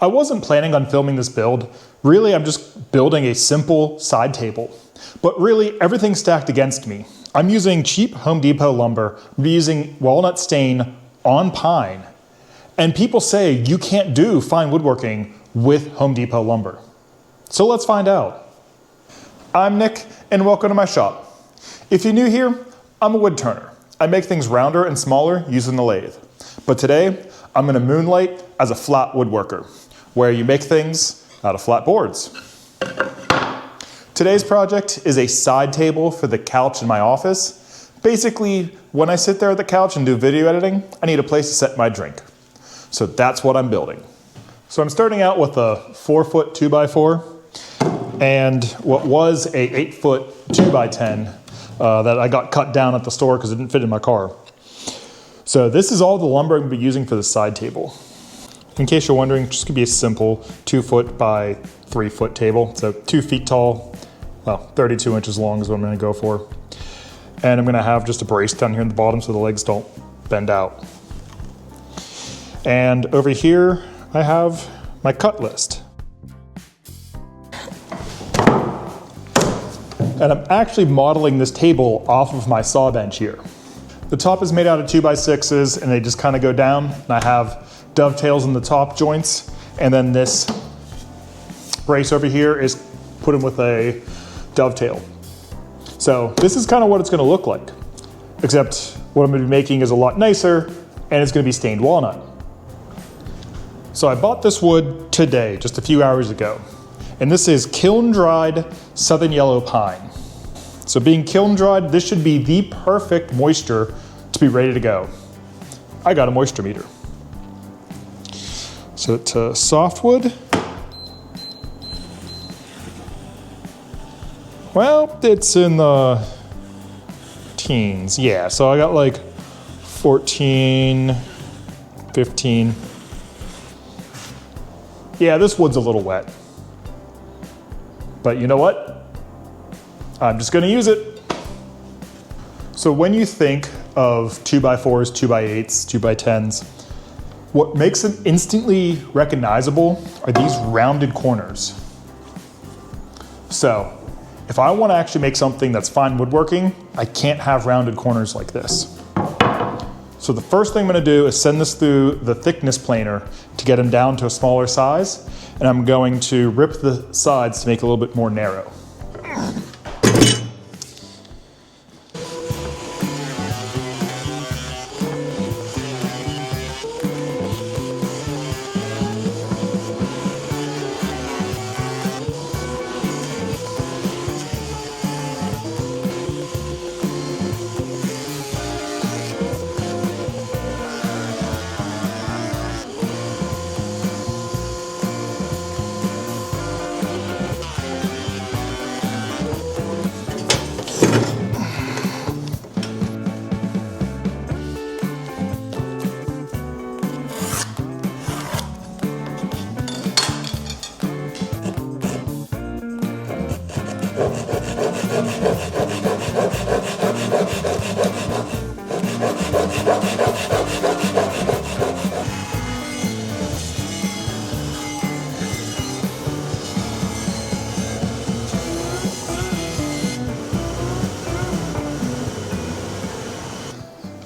I wasn't planning on filming this build. Really, I'm just building a simple side table. But really, everything's stacked against me. I'm using cheap Home Depot lumber. I'm using walnut stain on pine. And people say you can't do fine woodworking with Home Depot lumber. So let's find out. I'm Nick, and welcome to my shop. If you're new here, I'm a wood turner. I make things rounder and smaller using the lathe. But today, I'm gonna moonlight as a flat woodworker, where you make things out of flat boards. Today's project is a side table for the couch in my office. Basically, when I sit there at the couch and do video editing, I need a place to set my drink. So that's what I'm building. So I'm starting out with a 4-foot 2x4 and what was a 8-foot 2x10 that I got cut down at the store because it didn't fit in my car. So this is all the lumber I'm gonna be using for the side table. In case you're wondering, it's just gonna be a simple 2-foot by 3-foot table. So 2 feet tall, well, 32 inches long is what I'm gonna go for. And I'm gonna have just a brace down here in the bottom so the legs don't bend out. And over here, I have my cut list. And I'm actually modeling this table off of my saw bench here. The top is made out of 2x6s and they just kind of go down. And I have dovetails in the top joints. And then this brace over here is put in with a dovetail. So this is kind of what it's gonna look like. Except what I'm gonna be making is a lot nicer and it's gonna be stained walnut. So I bought this wood today, just a few hours ago. And this is kiln-dried southern yellow pine. So being kiln-dried, this should be the perfect moisture to be ready to go. I got a moisture meter. So to softwood. Well, it's in the teens. Yeah, so I got like 14, 15. Yeah, this wood's a little wet. But you know what? I'm just gonna use it. So when you think of 2x4s, 2x8s, 2x10s, what makes them instantly recognizable are these rounded corners. So if I wanna actually make something that's fine woodworking, I can't have rounded corners like this. So the first thing I'm gonna do is send this through the thickness planer to get them down to a smaller size, and I'm going to rip the sides to make it a little bit more narrow.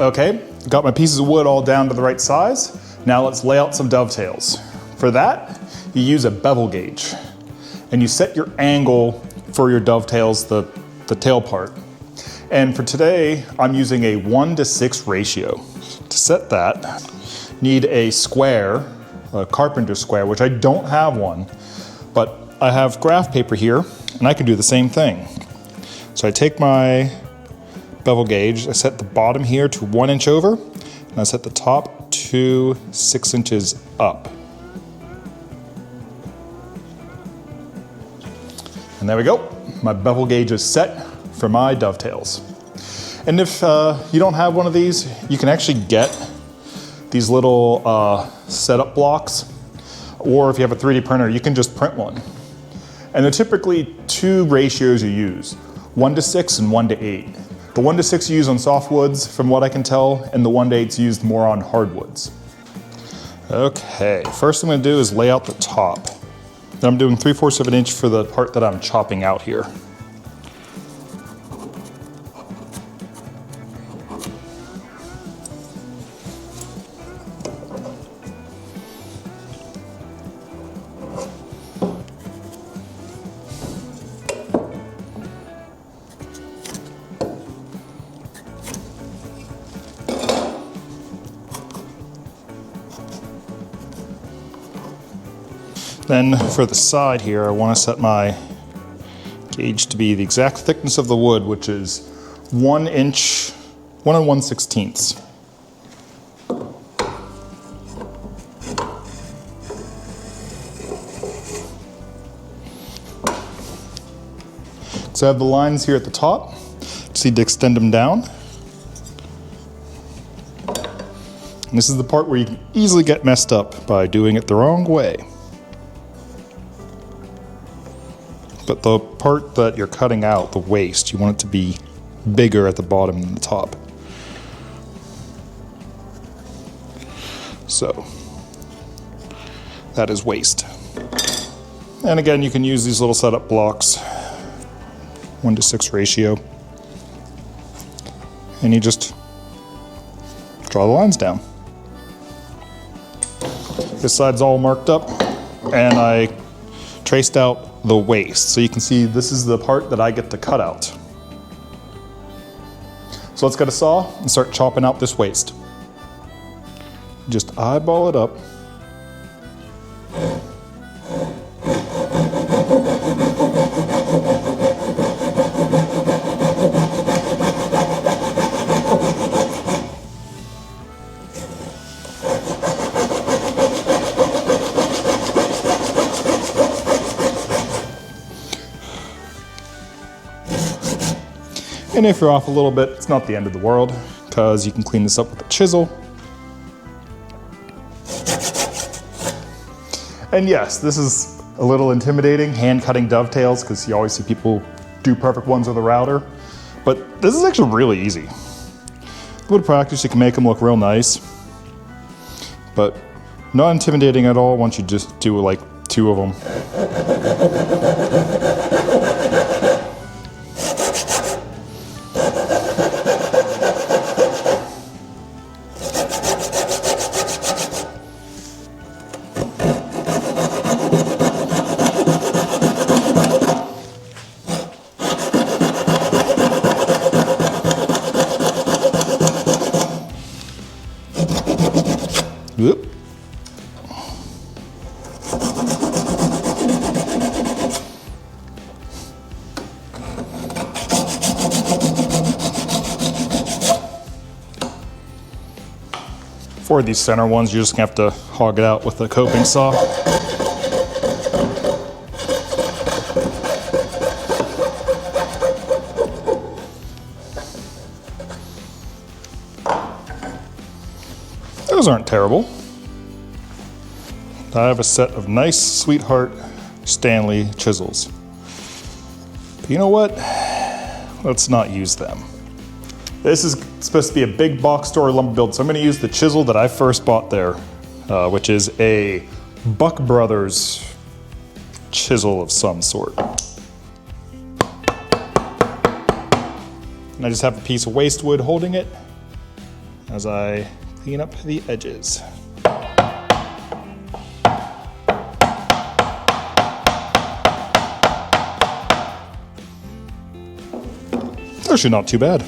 Okay, got my pieces of wood all down to the right size. Now let's lay out some dovetails. For that, you use a bevel gauge and you set your angle for your dovetails, the tail part. And for today, I'm using a 1:6 ratio. To set that, need a square, a carpenter square, which I don't have one, but I have graph paper here and I can do the same thing. So I take my bevel gauge, I set the bottom here to 1 inch over, and I set the top to 6 inches up. And there we go. My bevel gauge is set for my dovetails. And if you don't have one of these, you can actually get these little setup blocks, or if you have a 3D printer, you can just print one. And there are typically 2 ratios you use, 1:6 and 1:8. The 1:6 you use on softwoods, from what I can tell, and the 1:8 is used more on hardwoods. Okay, first thing I'm gonna do is lay out the top. Then I'm doing 3/4 of an inch for the part that I'm chopping out here. Then for the side here, I want to set my gauge to be the exact thickness of the wood, which is 1 inch, 1 1/16. So I have the lines here at the top. Just need to extend them down. And this is the part where you can easily get messed up by doing it the wrong way. But the part that you're cutting out, the waist, you want it to be bigger at the bottom than the top. So that is waist. And again, you can use these little setup blocks, 1:6 ratio. And you just draw the lines down. This side's all marked up, and I traced out the waist. So you can see this is the part that I get to cut out. So let's get a saw and start chopping out this waist. Just eyeball it up. And if you're off a little bit, it's not the end of the world, because you can clean this up with a chisel. And yes, this is a little intimidating, hand cutting dovetails, because you always see people do perfect ones with a router. But this is actually really easy. With practice, you can make them look real nice, but not intimidating at all once you just do like 2 of them. Whoop. For these center ones, you're just gonna have to hog it out with a coping saw. Those aren't terrible. I have a set of nice Sweetheart Stanley chisels. But you know what? Let's not use them. This is supposed to be a big box store lumber build, so I'm going to use the chisel that I first bought there, which is a Buck Brothers chisel of some sort. And I just have a piece of waste wood holding it as I clean up the edges. Actually not too bad.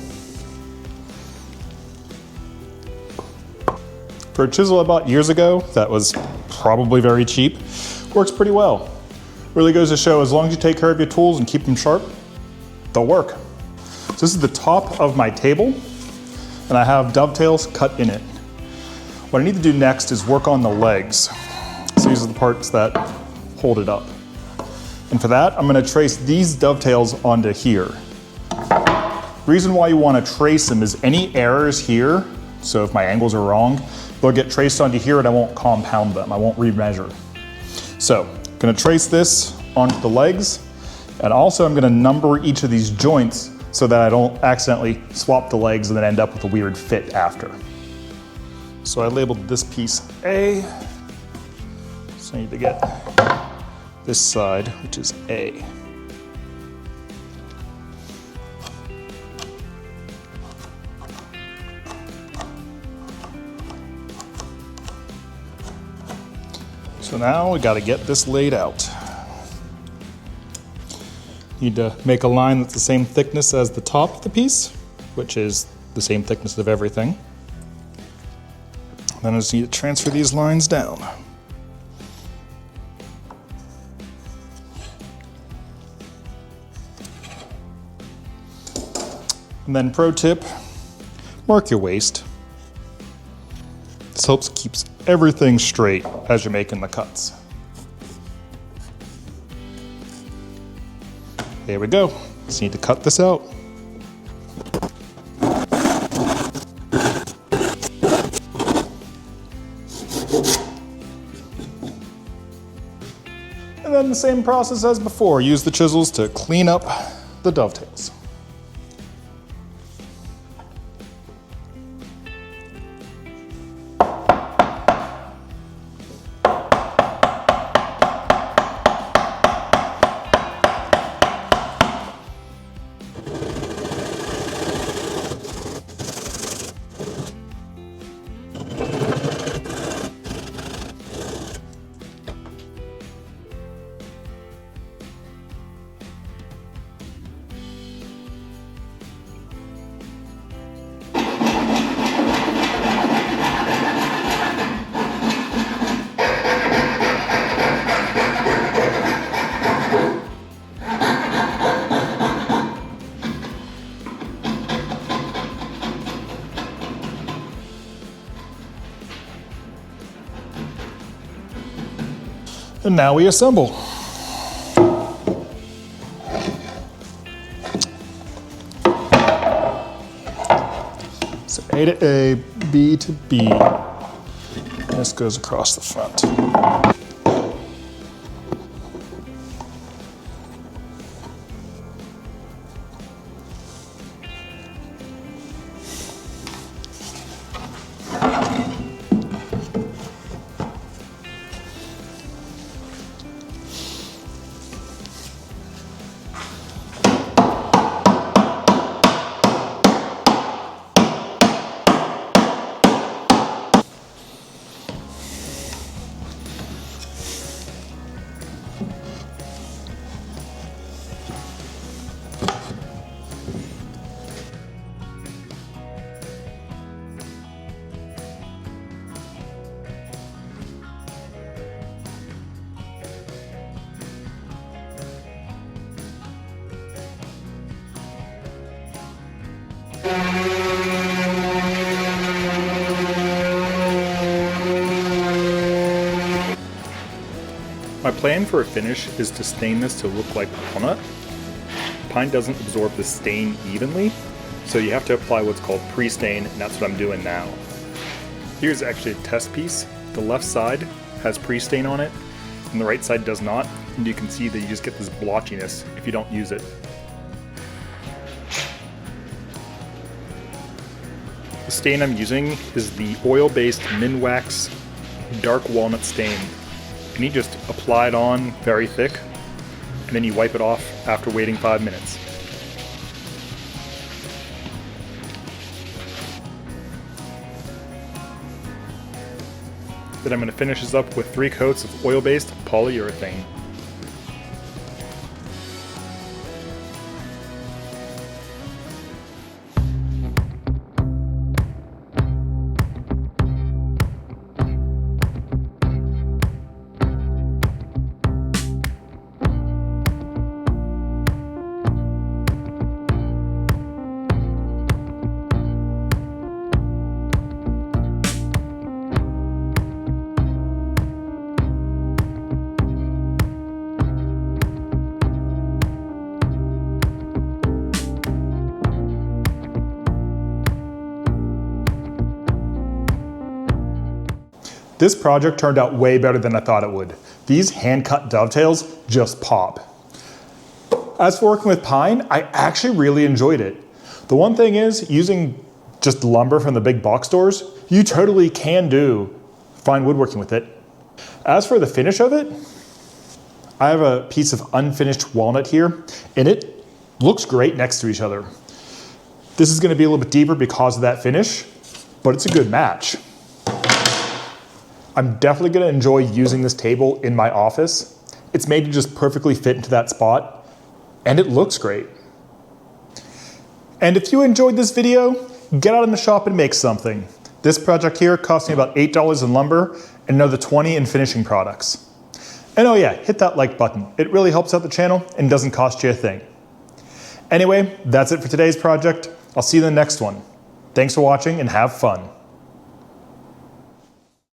For a chisel I bought years ago that was probably very cheap, works pretty well. Really goes to show, as long as you take care of your tools and keep them sharp, they'll work. So this is the top of my table, and I have dovetails cut in it. What I need to do next is work on the legs. So these are the parts that hold it up. And for that, I'm gonna trace these dovetails onto here. Reason why you wanna trace them is any errors here, so if my angles are wrong, they'll get traced onto here and I won't compound them, I won't remeasure. So, I'm gonna trace this onto the legs, and also I'm gonna number each of these joints so that I don't accidentally swap the legs and then end up with a weird fit after. So I labeled this piece A, So I need to get this side, which is A. So now we got to get this laid out. Need to make a line that's the same thickness as the top of the piece, which is the same thickness of everything. Then I just need to transfer these lines down. And then pro tip, mark your waist. This helps keeps everything straight as you're making the cuts. There we go. Just need to cut this out. And then the same process as before. Use the chisels to clean up the dovetails. And now we assemble. So A to A, B to B. This goes across the front. My plan for a finish is to stain this to look like walnut. Pine doesn't absorb the stain evenly, so you have to apply what's called pre-stain, and that's what I'm doing now. Here's actually a test piece. The left side has pre-stain on it, and the right side does not, and you can see that you just get this blotchiness if you don't use it. The stain I'm using is the oil-based Minwax dark walnut stain. And you just apply it on very thick, and then you wipe it off after waiting 5 minutes. Then I'm going to finish this up with 3 coats of oil-based polyurethane. This project turned out way better than I thought it would. These hand-cut dovetails just pop. As for working with pine, I actually really enjoyed it. The one thing is, using just lumber from the big box stores, you totally can do fine woodworking with it. As for the finish of it, I have a piece of unfinished walnut here, and it looks great next to each other. This is gonna be a little bit deeper because of that finish, but it's a good match. I'm definitely gonna enjoy using this table in my office. It's made to just perfectly fit into that spot, and it looks great. And if you enjoyed this video, get out in the shop and make something. This project here cost me about $8 in lumber and another $20 in finishing products. And oh yeah, hit that like button. It really helps out the channel and doesn't cost you a thing. Anyway, that's it for today's project. I'll see you in the next one. Thanks for watching and have fun.